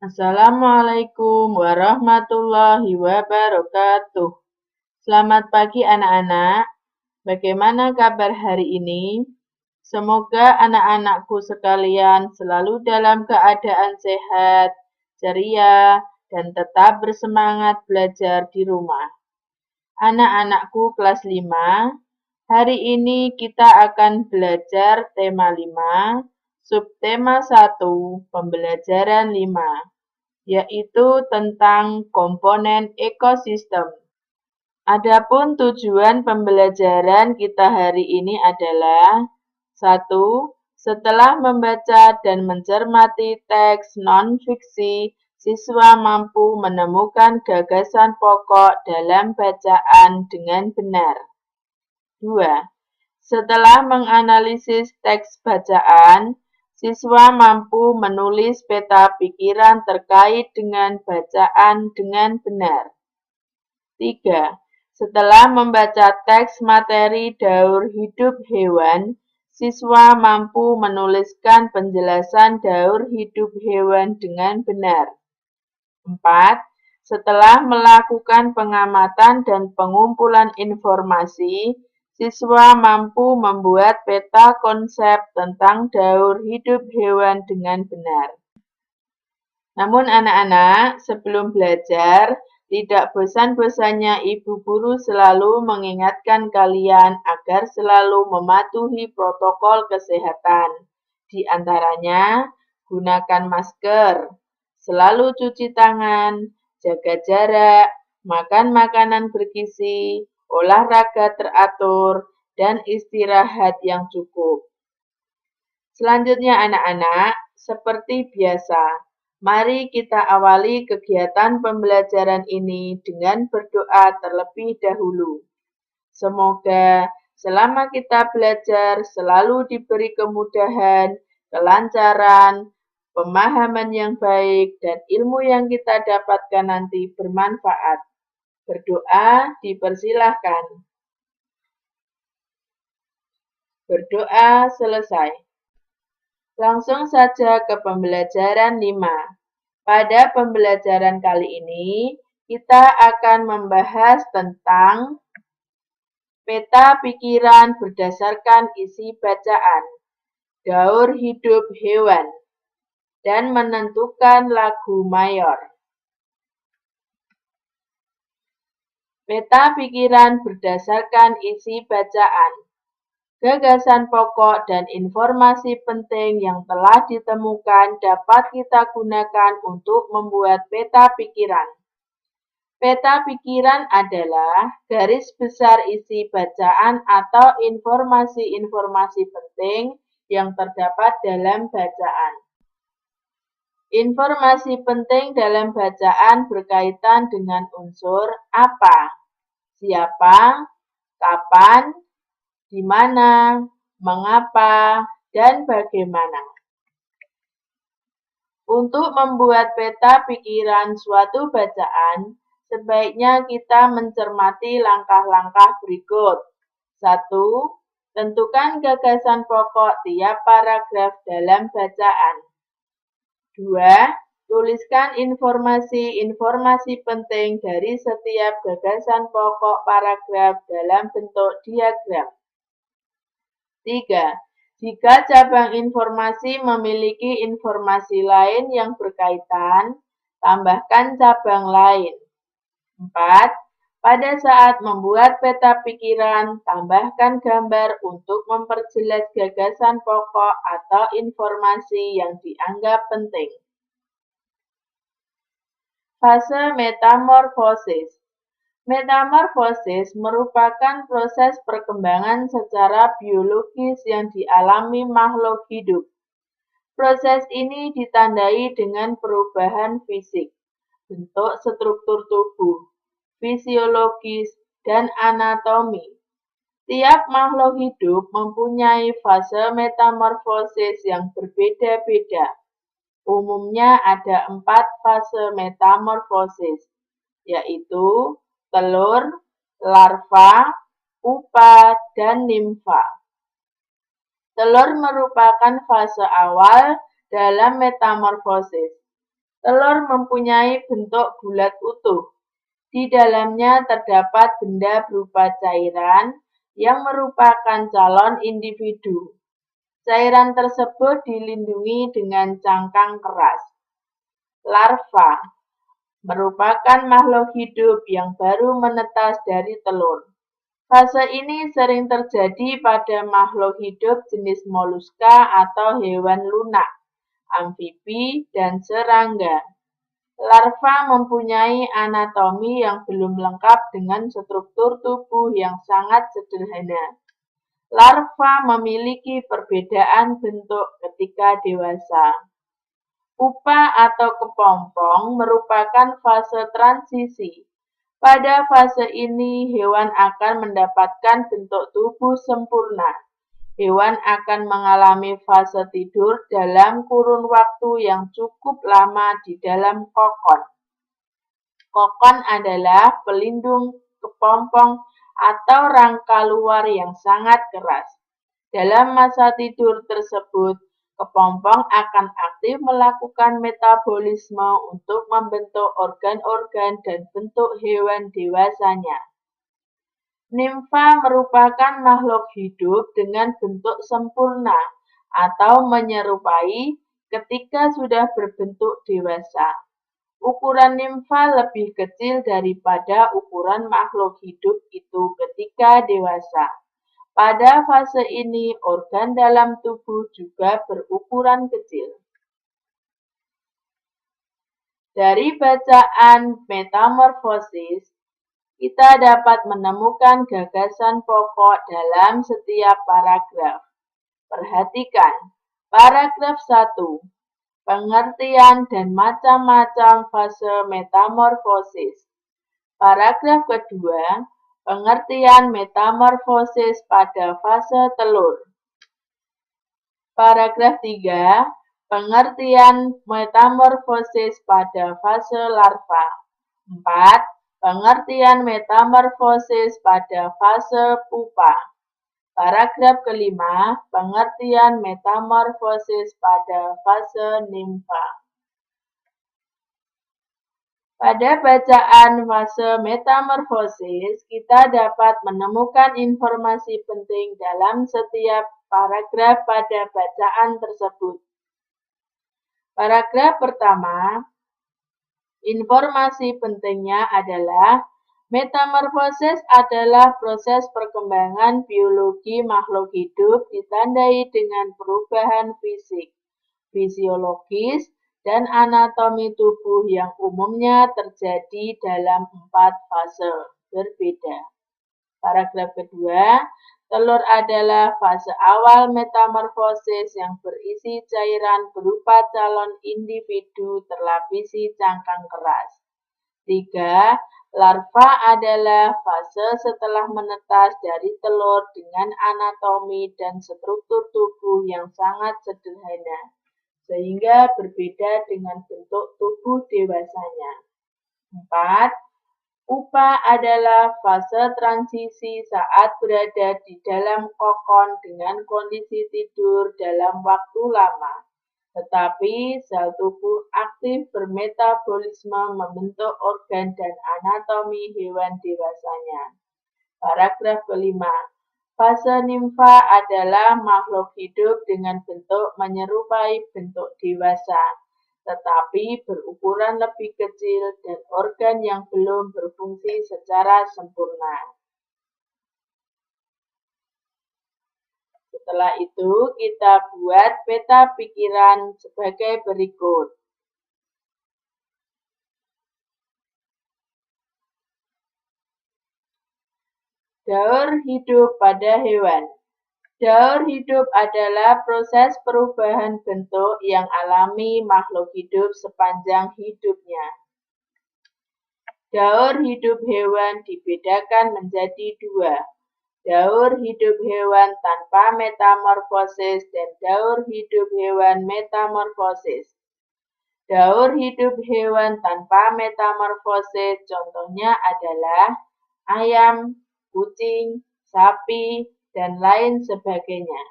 Assalamualaikum warahmatullahi wabarakatuh. Selamat pagi anak-anak. Bagaimana kabar hari ini? Semoga anak-anakku sekalian selalu dalam keadaan sehat, ceria, dan tetap bersemangat belajar di rumah. Anak-anakku kelas 5, hari ini kita akan belajar tema 5, subtema 1, pembelajaran 5, yaitu tentang komponen ekosistem. Adapun tujuan pembelajaran kita hari ini adalah 1. Setelah membaca dan mencermati teks non-fiksi, siswa mampu menemukan gagasan pokok dalam bacaan dengan benar. 2. Setelah menganalisis teks bacaan, siswa mampu menulis peta pikiran terkait dengan bacaan dengan benar. 3. Setelah membaca teks materi daur hidup hewan, siswa mampu menuliskan penjelasan daur hidup hewan dengan benar. 4. Setelah melakukan pengamatan dan pengumpulan informasi, siswa mampu membuat peta konsep tentang daur hidup hewan dengan benar. Namun anak-anak, sebelum belajar, tidak bosan-bosannya ibu guru selalu mengingatkan kalian agar selalu mematuhi protokol kesehatan. Di antaranya, gunakan masker, selalu cuci tangan, jaga jarak, makan makanan bergizi, olahraga teratur, dan istirahat yang cukup. Selanjutnya anak-anak, seperti biasa, mari kita awali kegiatan pembelajaran ini dengan berdoa terlebih dahulu. Semoga selama kita belajar selalu diberi kemudahan, kelancaran, pemahaman yang baik, dan ilmu yang kita dapatkan nanti bermanfaat. Berdoa dipersilahkan. Berdoa selesai. Langsung saja ke pembelajaran 5. Pada pembelajaran kali ini, kita akan membahas tentang peta pikiran berdasarkan isi bacaan, daur hidup hewan, dan menentukan lagu mayor. Peta pikiran berdasarkan isi bacaan. Gagasan pokok dan informasi penting yang telah ditemukan dapat kita gunakan untuk membuat peta pikiran. Peta pikiran adalah garis besar isi bacaan atau informasi-informasi penting yang terdapat dalam bacaan. Informasi penting dalam bacaan berkaitan dengan unsur apa, siapa, kapan, di mana, mengapa, dan bagaimana. Untuk membuat peta pikiran suatu bacaan, sebaiknya kita mencermati langkah-langkah berikut. 1. Tentukan gagasan pokok tiap paragraf dalam bacaan. 2. Tuliskan informasi-informasi penting dari setiap gagasan pokok paragraf dalam bentuk diagram. 3. Jika cabang informasi memiliki informasi lain yang berkaitan, tambahkan cabang lain. 4. Pada saat membuat peta pikiran, tambahkan gambar untuk memperjelas gagasan pokok atau informasi yang dianggap penting. Fase metamorfosis. Metamorfosis merupakan proses perkembangan secara biologis yang dialami makhluk hidup. Proses ini ditandai dengan perubahan fisik, bentuk struktur tubuh, fisiologis, dan anatomi. Tiap makhluk hidup mempunyai fase metamorfosis yang berbeda-beda. Umumnya ada 4 fase metamorfosis, yaitu telur, larva, pupa, dan nimfa. Telur merupakan fase awal dalam metamorfosis. Telur mempunyai bentuk bulat utuh. Di dalamnya terdapat benda berupa cairan yang merupakan calon individu. Cairan tersebut dilindungi dengan cangkang keras. Larva merupakan makhluk hidup yang baru menetas dari telur. Fase ini sering terjadi pada makhluk hidup jenis moluska atau hewan lunak, amfibi, dan serangga. Larva mempunyai anatomi yang belum lengkap dengan struktur tubuh yang sangat sederhana. Larva memiliki perbedaan bentuk ketika dewasa. Pupa atau kepompong merupakan fase transisi. Pada fase ini, hewan akan mendapatkan bentuk tubuh sempurna. Hewan akan mengalami fase tidur dalam kurun waktu yang cukup lama di dalam kokon. Kokon adalah pelindung kepompong atau rangka luar yang sangat keras. Dalam masa tidur tersebut, kepompong akan aktif melakukan metabolisme untuk membentuk organ-organ dan bentuk hewan dewasanya. Nimfa merupakan makhluk hidup dengan bentuk sempurna atau menyerupai ketika sudah berbentuk dewasa. Ukuran nimfa lebih kecil daripada ukuran makhluk hidup itu ketika dewasa. Pada fase ini, organ dalam tubuh juga berukuran kecil. Dari bacaan metamorfosis, kita dapat menemukan gagasan pokok dalam setiap paragraf. Perhatikan, paragraf 1. Pengertian dan macam-macam fase metamorfosis. Paragraf kedua, pengertian metamorfosis pada fase telur. Paragraf 3, pengertian metamorfosis pada fase larva. 4. Pengertian metamorfosis pada fase pupa. Paragraf kelima, pengertian metamorfosis pada fase nimfa. Pada bacaan fase metamorfosis, kita dapat menemukan informasi penting dalam setiap paragraf pada bacaan tersebut. Paragraf pertama, informasi pentingnya adalah metamorfosis adalah proses perkembangan biologi makhluk hidup ditandai dengan perubahan fisik, fisiologis, dan anatomi tubuh yang umumnya terjadi dalam 4 fase berbeda. Paragraf kedua, telur adalah fase awal metamorfosis yang berisi cairan berupa calon individu terlapisi cangkang keras. 3. Larva adalah fase setelah menetas dari telur dengan anatomi dan struktur tubuh yang sangat sederhana, sehingga berbeda dengan bentuk tubuh dewasanya. 4. Pupa adalah fase transisi saat berada di dalam kokon dengan kondisi tidur dalam waktu lama. Tetapi sel tubuh aktif bermetabolisme membentuk organ dan anatomi hewan dewasanya. Paragraf kelima, fase nimfa adalah makhluk hidup dengan bentuk menyerupai bentuk dewasa, tetapi berukuran lebih kecil dan organ yang belum berfungsi secara sempurna. Setelah itu, kita buat peta pikiran sebagai berikut. Daur hidup pada hewan. Daur hidup adalah proses perubahan bentuk yang alami makhluk hidup sepanjang hidupnya. Daur hidup hewan dibedakan menjadi 2. Daur hidup hewan tanpa metamorfosis dan daur hidup hewan metamorfosis. Daur hidup hewan tanpa metamorfosis contohnya adalah ayam, kucing, sapi, dan lain sebagainya.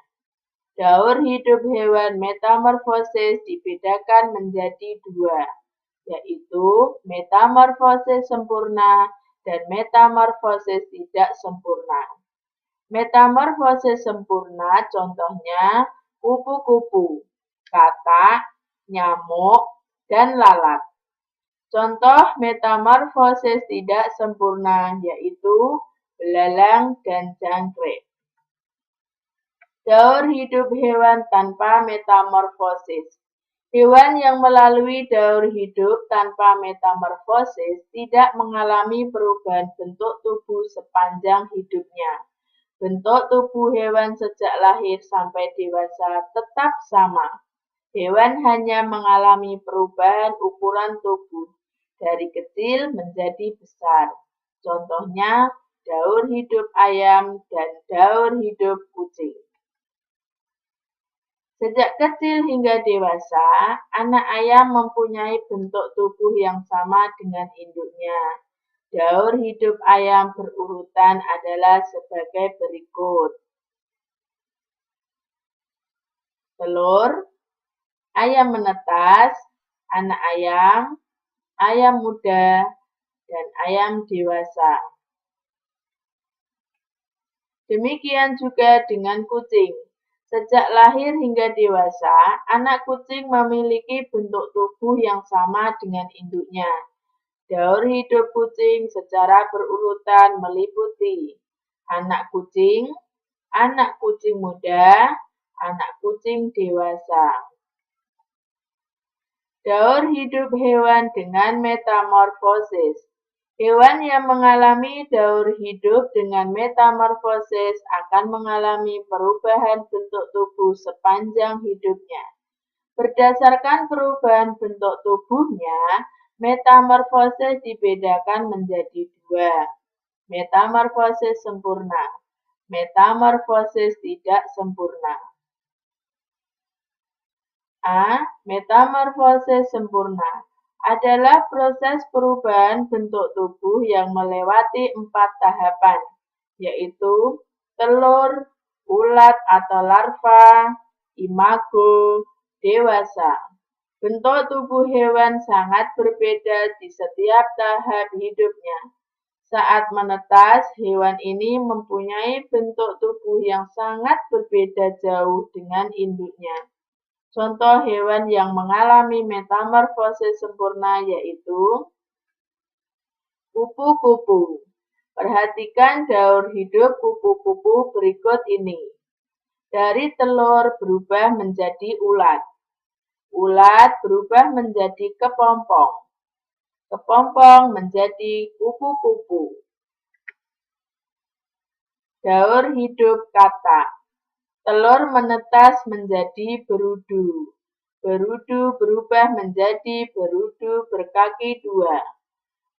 Daur hidup hewan metamorfosis dibedakan menjadi 2. yaitu metamorfosis sempurna dan metamorfosis tidak sempurna. Metamorfosis sempurna contohnya kupu-kupu, katak, nyamuk, dan lalat. Contoh metamorfosis tidak sempurna yaitu belalang dan jangkrik. Daur hidup hewan tanpa metamorfosis. Hewan yang melalui daur hidup tanpa metamorfosis tidak mengalami perubahan bentuk tubuh sepanjang hidupnya. Bentuk tubuh hewan sejak lahir sampai dewasa tetap sama. Hewan hanya mengalami perubahan ukuran tubuh dari kecil menjadi besar. Contohnya daur hidup ayam dan daur hidup kucing. Sejak kecil hingga dewasa, anak ayam mempunyai bentuk tubuh yang sama dengan induknya. Daur hidup ayam berurutan adalah sebagai berikut. Telur, ayam menetas, anak ayam, ayam muda, dan ayam dewasa. Demikian juga dengan kucing. Sejak lahir hingga dewasa, anak kucing memiliki bentuk tubuh yang sama dengan induknya. Daur hidup kucing secara berurutan meliputi anak kucing muda, anak kucing dewasa. Daur hidup hewan dengan metamorfosis. Hewan yang mengalami daur hidup dengan metamorfosis akan mengalami perubahan bentuk tubuh sepanjang hidupnya. Berdasarkan perubahan bentuk tubuhnya, metamorfosis dibedakan menjadi dua. Metamorfosis sempurna, metamorfosis tidak sempurna. A. Metamorfosis sempurna adalah proses perubahan bentuk tubuh yang melewati 4 tahapan, yaitu telur, ulat atau larva, imago, dewasa. Bentuk tubuh hewan sangat berbeda di setiap tahap hidupnya. Saat menetas, hewan ini mempunyai bentuk tubuh yang sangat berbeda jauh dengan induknya. Contoh hewan yang mengalami metamorfosis sempurna yaitu kupu-kupu. Perhatikan daur hidup kupu-kupu berikut ini. Dari telur berubah menjadi ulat. Ulat berubah menjadi kepompong. Kepompong menjadi kupu-kupu. Daur hidup katak. Telur menetas menjadi berudu. Berudu berubah menjadi berudu berkaki dua.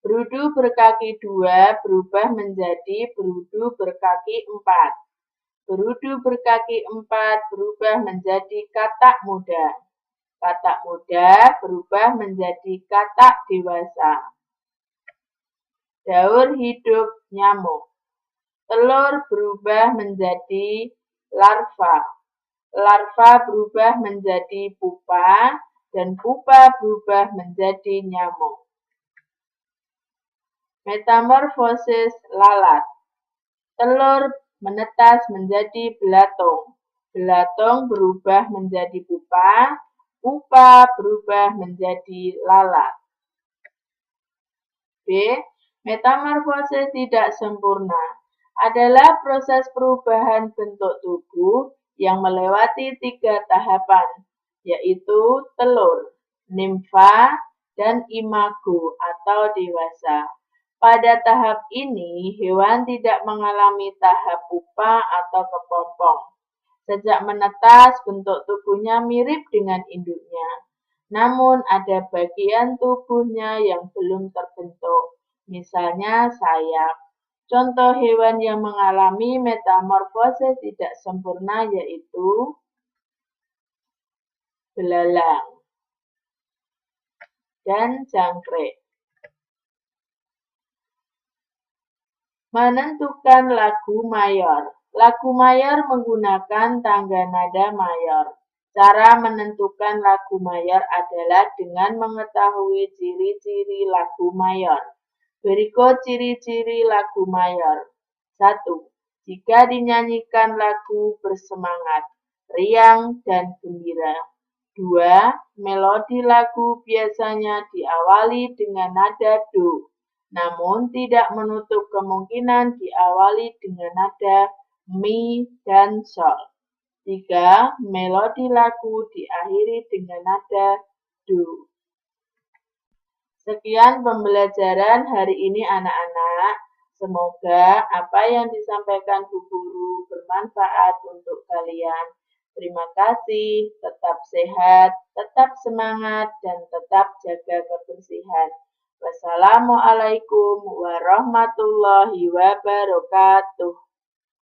Berudu berkaki dua berubah menjadi berudu berkaki empat. Berudu berkaki empat berubah menjadi katak muda. Katak muda berubah menjadi katak dewasa. Daur hidup nyamuk. Telur berubah menjadi larva. Larva berubah menjadi pupa dan pupa berubah menjadi nyamuk. Metamorfosis lalat. Telur menetas menjadi belatung. Belatung berubah menjadi pupa. Pupa berubah menjadi lalat. B. Metamorfosis tidak sempurna adalah proses perubahan bentuk tubuh yang melewati 3 tahapan, yaitu telur, nimfa, dan imago atau dewasa. Pada tahap ini, hewan tidak mengalami tahap pupa atau kepompong. Sejak menetas, bentuk tubuhnya mirip dengan induknya. Namun, ada bagian tubuhnya yang belum terbentuk, misalnya sayap. Contoh hewan yang mengalami metamorfosis tidak sempurna yaitu belalang dan jangkrik. Menentukan lagu mayor. Lagu mayor menggunakan tangga nada mayor. Cara menentukan lagu mayor adalah dengan mengetahui ciri-ciri lagu mayor. Berikut ciri-ciri lagu mayor. 1. Jika dinyanyikan lagu bersemangat, riang, dan gembira. 2. Melodi lagu biasanya diawali dengan nada do, namun tidak menutup kemungkinan diawali dengan nada mi dan sol. 3. Melodi lagu diakhiri dengan nada do. Sekian pembelajaran hari ini anak-anak. Semoga apa yang disampaikan Bu Guru bermanfaat untuk kalian. Terima kasih, tetap sehat, tetap semangat, dan tetap jaga kebersihan. Wassalamualaikum warahmatullahi wabarakatuh.